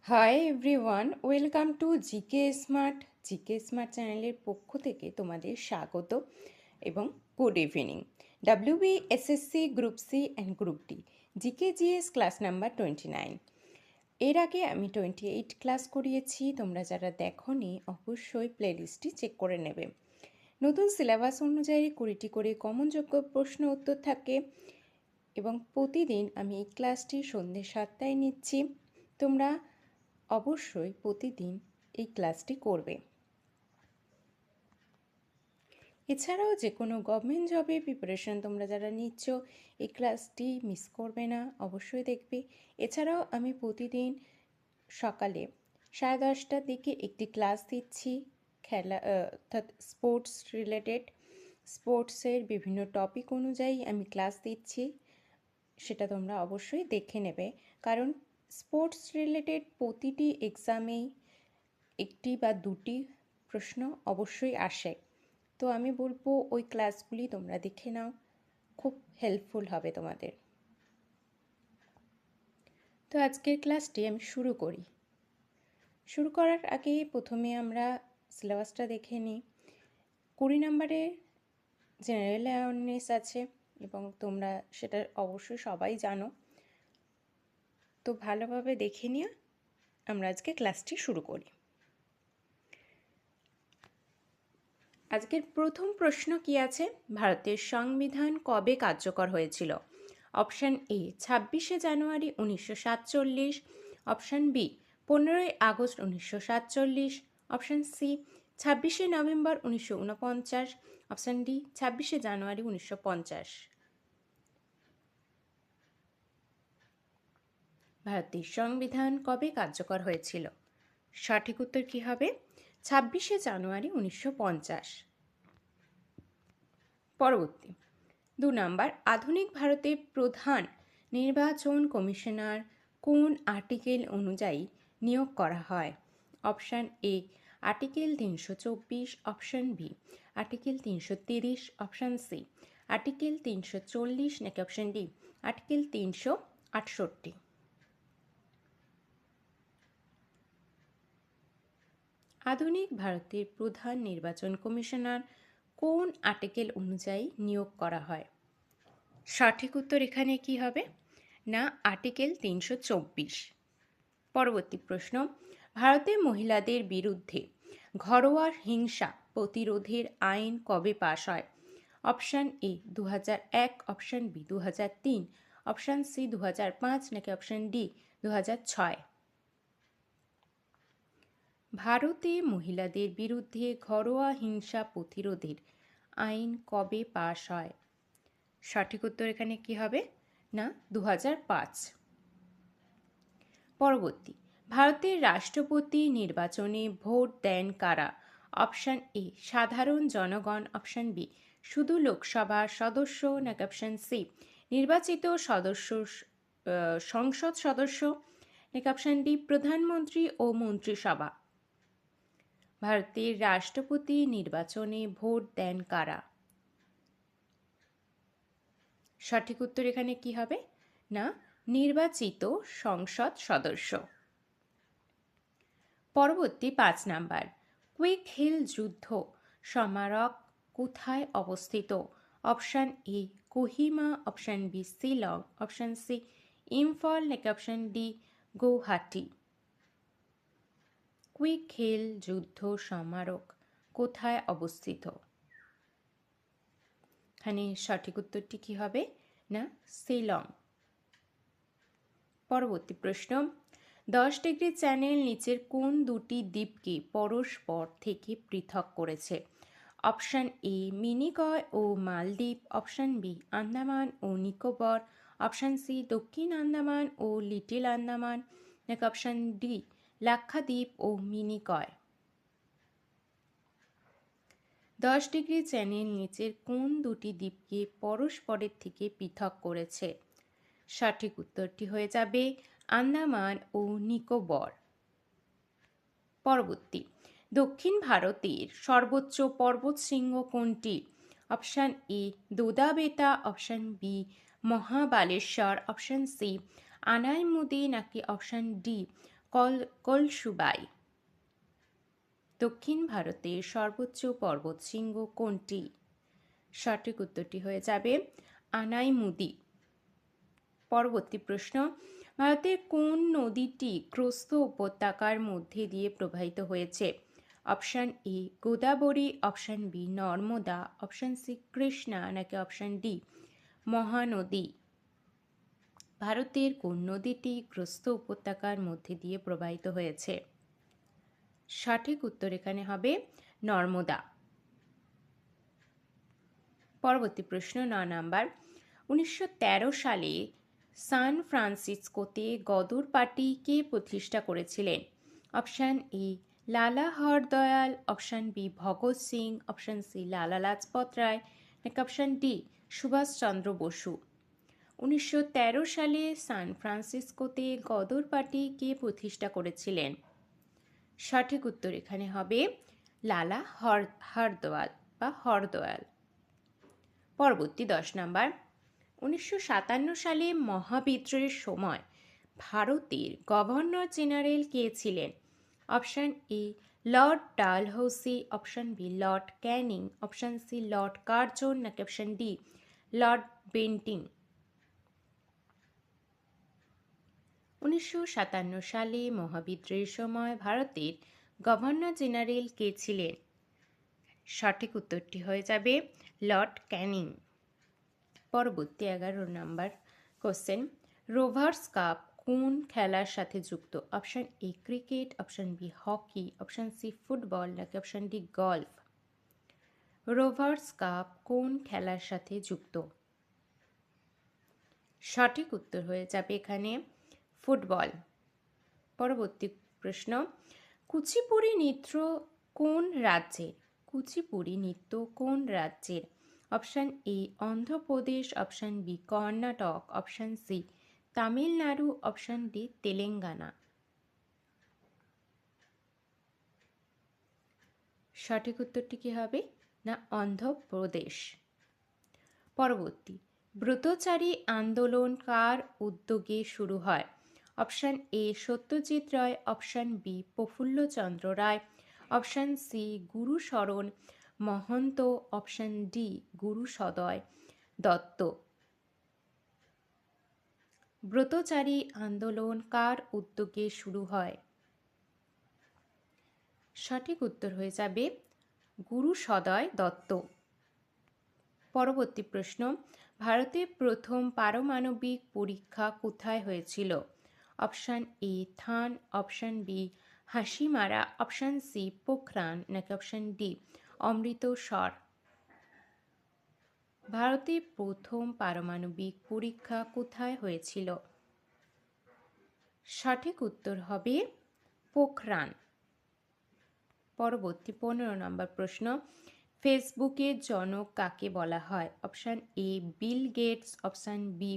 High everyone, welcome to GK smart চ্যানেলের পক্ষ থেকে তোমাদের স্বাগত এবং good evening. WBSSC group C and group D GK GS class number 29। এর আগে আমি 28 ক্লাস করিয়েছি। তোমরা যারা দেখোনি অবশ্যই প্লেলিস্টটি চেক করে নেবে। নতুন সিলেবাস অনুযায়ী 20টি করে কমনযোগ্য প্রশ্ন উত্তর থাকে এবং প্রতিদিন আমি এই ক্লাসটি সন্ধ্যে 7টায় নিচ্ছি। তোমরা অবশ্যই প্রতিদিন এই ক্লাসটি করবে। এছাড়াও যে কোনো গভর্নমেন্ট জবে প্রিপারেশন তোমরা যারা নিচ্ছ, এই ক্লাসটি মিস করবে না, অবশ্যই দেখবে। এছাড়াও আমি প্রতিদিন সকালে 10:30টার দিকে একটি ক্লাস দিচ্ছি খেলা অর্থাৎ স্পোর্টস রিলেটেড। স্পোর্টসের বিভিন্ন টপিক অনুযায়ী আমি ক্লাস দিচ্ছি, সেটা তোমরা অবশ্যই দেখে নেবে। কারণ স্পোর্টস রিলেটেড প্রতিটি এক্সামেই একটি বা দুটি প্রশ্ন অবশ্যই আসে। তো আমি বলবো ওই ক্লাসগুলি তোমরা দেখে নাও, খুব হেল্পফুল হবে তোমাদের। তো আজকের ক্লাসটি আমি শুরু করি। শুরু করার আগে প্রথমে আমরা সিলেবাসটা দেখে নিই। 20 নম্বরের জেনারেল অ্যাওয়ারনেস আছে এবং তোমরা সেটা অবশ্যই সবাই জানো। তো ভালোভাবে দেখে নিয়ে আমরা আজকে ক্লাসটি শুরু করি। আজকের প্রথম প্রশ্ন কি আছে? ভারতের সংবিধান কবে কার্যকর হয়েছিল? অপশান এ 26শে জানুয়ারি 1947, অপশান বি 15ই আগস্ট 1947, অপশান সি 26শে নভেম্বর 1949, অপশান ডি 26শে জানুয়ারি 1950। ভারতের সংবিধান কবে কার্যকর হয়েছিল? সঠিক উত্তর কী হবে? 26শে জানুয়ারি 1950। পরবর্তী 2 নম্বর, আধুনিক ভারতের প্রধান নির্বাচন কমিশনার কোন আর্টিকেল অনুযায়ী নিয়োগ করা হয়? Option A article 324, option B article 330, option C article 340, নাকি অপশান ডি আর্টিকেল 368। আধুনিক ভারতের প্রধান নির্বাচন কমিশনার কোন আর্টিকেল অনুযায়ী নিয়োগ করা হয়? সঠিক উত্তর এখানে কি হবে? না, আর্টিকেল 324। পরবর্তী প্রশ্ন, ভারতের মহিলাদের বিরুদ্ধে ঘরোয়া হিংসা প্রতিরোধের আইন কবে পাশ হয়? Option A 2001, option B 2003, option C 2005, নাকি অপশান ডি 2006। ভারতে মহিলাদের বিরুদ্ধে ঘরোয়া হিংসা প্রতিরোধের আইন কবে পাশ হয়? সঠিক উত্তর এখানে কি হবে? না, 2005। পরবর্তী, ভারতের রাষ্ট্রপতি নির্বাচনে ভোট দেন কারা? অপশান এ সাধারণ জনগণ, অপশান বি শুধু লোকসভার সদস্য, নাকি অপশান সি নির্বাচিত সদস্য সংসদ সদস্য, নাকি অপশান ডি প্রধানমন্ত্রী ও মন্ত্রিসভা। ভারতের রাষ্ট্রপতি নির্বাচনে ভোট দেন কারা? সঠিক উত্তর এখানে কি হবে? না, নির্বাচিত সংসদ সদস্য। পরবর্তী 5 নাম্বার, কুইক হিল যুদ্ধ স্মারক কোথায় অবস্থিত? Option A Kohima, option B Shillong, option C Imphal, নাকি অপশান ডি গৌহাটি। কুইক হিল যুদ্ধ স্মারক কোথায় অবস্থিত? এখানে সঠিক উত্তরটি কি হবে? না, শিলং। পরবর্তী প্রশ্ন, 10 ডিগ্রি চ্যানেল নিচের কোন দুটি দ্বীপকে পরস্পর থেকে পৃথক করেছে? অপশান এ মিনিকয় ও মালদ্বীপ, অপশান বি আন্দামান ও নিকোবর, অপশান সি দক্ষিণ আন্দামান ও লিটল আন্দামান, নাকি অপশান ডি লাক্ষাদ্বীপ ও মিনিকয়। 10 ডিগ্রি চ্যানেল নিচের কোন দুটি দ্বীপকে পরস্পরের থেকে পৃথক করেছে? সঠিক উত্তরটি হয়ে যাবে আন্দামান ও নিকোবর। পরবর্তী, দক্ষিণ ভারতের সর্বোচ্চ পর্বতশৃঙ্গ কোনটি? Option A Doddabetta, option B Mahabaleshwar, option C Anaimudi, নাকি অপশান ডি কলসুবাই। দক্ষিণ ভারতের সর্বোচ্চ পর্বতশৃঙ্গ কোনটি? সঠিক উত্তরটি হয়ে যাবে আনাইমুদি। পরবর্তী প্রশ্ন, ভারতের কোন নদীটি ক্রস্ত উপত্যকার মধ্যে দিয়ে প্রবাহিত হয়েছে? Option A Godavari, option B Narmada, option C Krishna, নাকি অপশান ডি মহানদী? ভারতের কোন নদীটি ক্রস্ত উপত্যকার মধ্যে দিয়ে প্রবাহিত হয়েছে? সঠিক উত্তর এখানে হবে নর্মদা। পরবর্তী প্রশ্ন 9 নাম্বার, 1913 সালে সান ফ্রান্সিসকোতে গদর পার্টি কে প্রতিষ্ঠা করেছিলেন? Option A Lala Hardayal, option B Bhagat Singh, option C Lala Lajpat রায়, নাকি অপশান ডি সুভাষচন্দ্র বসু? 1913 সালে সান ফ্রান্সিসকোতে গদর পার্টি কে প্রতিষ্ঠা করেছিলেন? সঠিক উত্তর এখানে হবে লালা হরদয়াল বা হরদয়াল। পরবর্তী 10 নাম্বার, 1957 সালে মহাবিদ্রোহের সময় ভারতের গভর্নর জেনারেল কে ছিলেন? Option A Lord Dalhousie, option B Lord Canning, option C Lord Curzon, নাকি অপশান ডি লর্ড বেন্টিং? 1957 সালে মহাবিদ্রোহের সময় ভারতের গভর্নর জেনারেল কে ছিলেন? সঠিক উত্তরটি হয়ে যাবে লর্ড ক্যানিং। পরবর্তী 11 নাম্বার কোশ্চেন, রোভার্স কাপ কোন খেলার সাথে যুক্ত? Option A cricket, option B hockey, option C football, নাকি option D golf? Rovers Cup কোন খেলার সাথে যুক্ত? সঠিক উত্তর হয়ে যাবে এখানে ফুটবল। পরবর্তী প্রশ্ন, কুচিপুড়ি নৃত্য কোন রাজ্যের? কুচিপুড়ি নৃত্য কোন রাজ্যের? Option A Andhra Pradesh, option B Karnataka, option C Tamil Nadu, option D Telangana? সঠিক উত্তরটি কি হবে? না অন্ধ্রপ্রদেশ। পরবর্তী, ব্রতচারী আন্দোলন কার উদ্যোগে শুরু হয়? Option A Satyajit Ray, option B Prafulla Chandra Ray, option C Guru Sharan Mahanta, option D Guru Saday Dutta? Bratachari আন্দোলন কার উদ্যোগে শুরু হয়? সঠিক উত্তর হয়ে যাবে গুরু সদয় দত্ত। পরবর্তী প্রশ্ন, ভারতের প্রথম পারমাণবিক পরীক্ষা কোথায় হয়েছিল? অপশান এ থান, option B Hasimara, option C Pokhran, নাকি অপশান ডি অমৃতসর? ভারতের প্রথম পারমাণবিক পরীক্ষা কোথায় হয়েছিল? সঠিক উত্তর হবে পোখরান। পরবর্তী 15 নম্বর প্রশ্ন, ফেসবুকের জনক কাকে বলা হয়? Option A Bill Gates, option B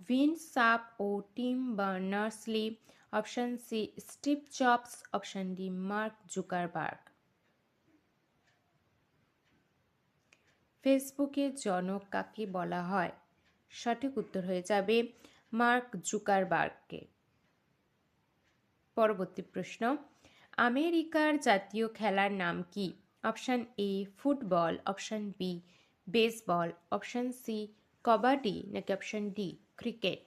Vint Cerf ও Tim Berners-Lee, option C Steve Jobs, option D Mark Zuckerberg? ফেসবুকের জনক কাকে বলা হয়? সঠিক উত্তর হয়ে যাবে মার্ক জুকারবার্গকে। পরবর্তী প্রশ্ন, আমেরিকার জাতীয় খেলার নাম কি? Option A football, option B baseball, option C kabaddi, নাকি অপশান ডি ক্রিকেট?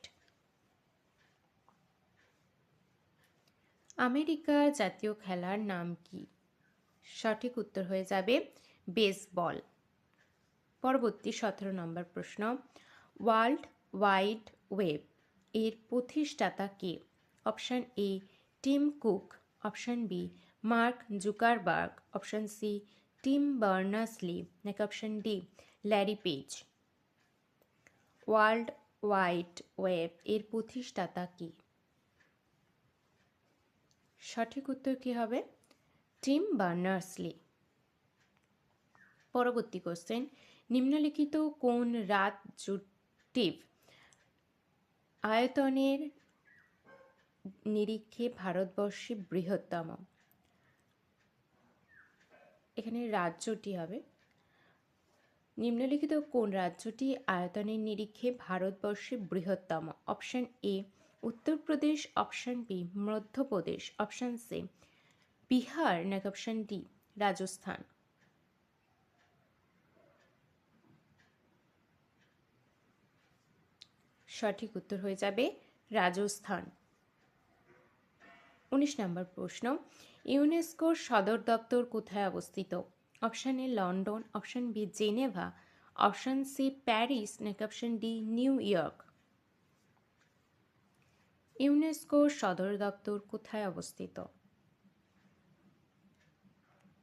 আমেরিকার জাতীয় খেলার নাম কি? সঠিক উত্তর হয়ে যাবে বেসবল। পরবর্তী 17 নম্বর প্রশ্ন, ওয়ার্ল্ড ওয়াইড ওয়েব এর প্রতিষ্ঠাতা কে? Option A Tim Cook, option B Mark Zuckerberg, option C Tim Berners-Lee, নাকি option D Larry Page? World wide web এর প্রতিষ্ঠাতা কে? সঠিক উত্তর কি হবে? Team Berners-Lee. পরবর্তী কোশ্চেন, নিম্নলিখিত কোন রাজ্যটি আয়তনের নিরিখে ভারতবর্ষে বৃহত্তম? এখানে রাজ্যটি হবে, নিম্নলিখিত কোন রাজ্যটি আয়তনের নিরিখে ভারতবর্ষে বৃহত্তম? Option A Uttar Pradesh option B, Madhya Pradesh option C, Bihar নাকি অপশান ডি রাজস্থান? সঠিক উত্তর হয়ে যাবে রাজস্থান। 19 নম্বর প্রশ্ন, ইউনেস্কোর সদর দপ্তর কোথায় অবস্থিত? Option A London, option B Geneva, option C Paris নাকি অপশান ডি নিউ ইয়র্ক? ইউনেস্কোর সদর দপ্তর কোথায় অবস্থিত?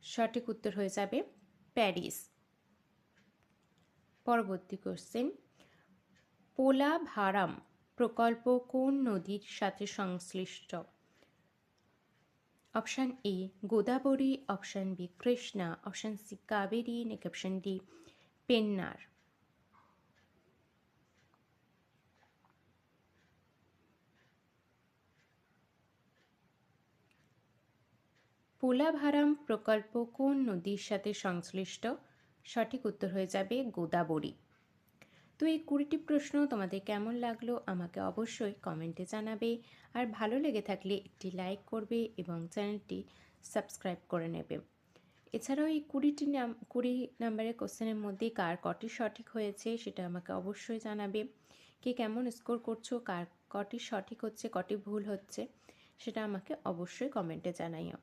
সঠিক উত্তর হয়ে যাবে প্যারিস। পরবর্তী কোশ্চেন, পোলাভারাম প্রকল্প কোন নদীর সাথে সংশ্লিষ্ট? Option A Godavari, option B Krishna, option C Kaveri নাকি অপশান ডি পেন্নার? পোলাভারাম প্রকল্প কোন নদীর সাথে সংশ্লিষ্ট? সঠিক উত্তর হয়ে যাবে গোদাবরী। তো এই 20টি প্রশ্ন তোমাদের কেমন লাগলো আমাকে অবশ্যই কমেন্টে জানাবে, আর ভালো লেগে থাকলে একটি লাইক করবে এবং চ্যানেলটি সাবস্ক্রাইব করে নেবে। এছাড়াও এই 20 নম্বরের কোশ্চেনের মধ্যে কার কটি সঠিক হয়েছে সেটা আমাকে অবশ্যই জানাবে। কে কেমন স্কোর করছো, কার কটি সঠিক হচ্ছে কটি ভুল হচ্ছে সেটা আমাকে অবশ্যই কমেন্টে জানাইও।